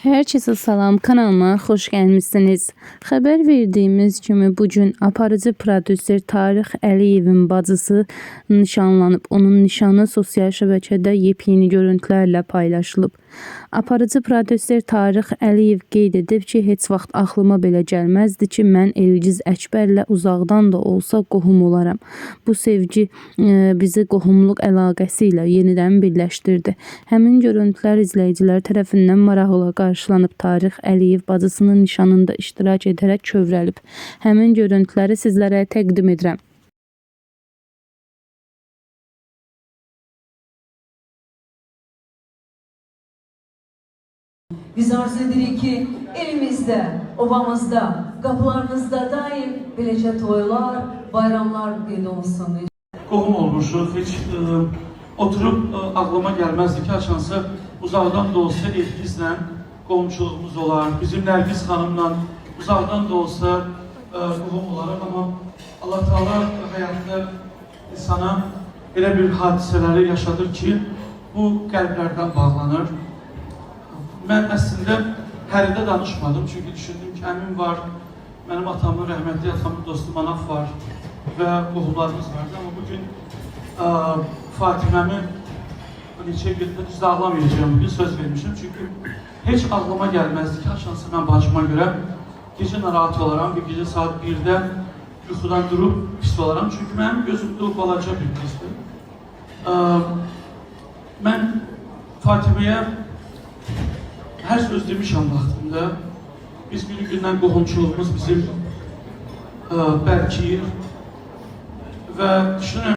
Herkese salam, kanalıma xoş gəlmisiniz. Xəbər verdiyimiz kimi bugün aparıcı prodüser Tarix Əliyevin bacısı nişanlanıb. Onun nişanı sosial şəbəkədə yepyeni görüntülərlə paylaşılıb. Aparıcı prodüser Tarix Əliyev qeyd edib ki, heç vaxt axlıma belə gəlməzdi ki, mən Elgiz Əkbərlə uzaqdan da olsa qohum olaram. Bu sevgi bizi qohumluq əlaqəsi ilə yenidən birləşdirdi. Həmin görüntülər izləyicilər tərəfindən maraqla qarşılanıb. Tarix Əliyev bacısının nişanında iştirak edərək kövrəlib. Həmin görüntüləri sizlərə təqdim edirəm. Biz arzu edirik ki, elimizdə, obamızda, qapılarınızda daim beləcə toylar, bayramlar qeyd olunsun. Qohum olmuşuq, heç oturub ağlıma gəlməzdi ki, açansa uzaqdan da olsa Elgizlə qohumçuluğumuz olar. Bizim Nərgiz xanımla uzaqdan da olsa qohum olarım, amma Allah Teala həyatda insana elə bir hadisələri yaşadır ki, bu qəlblərdən bağlanır. Mən əslində həridə danışmadım, çünki düşündüm ki, əmim var, mənim atamın, rəhmətli atamın dostu Manaf var və qohumlarımız vardı. Amma bugün Fatiməmi neçə gündür düzdə ağlamayacağım, bugün söz vermişim. Çünki heç ağlıma gəlməzdi ki, açansa mən bacıma görə gecə narahat olaram, bir gecə saat 1-də yuxudan durub pis olaram. Çünki mənim gözümdə o balaca bir qızdır. Mən Fatiməyə hər söz demişəm vaxtında. Biz günü-gündən qohumçuluğumuz bizim bərkiyir və düşünürəm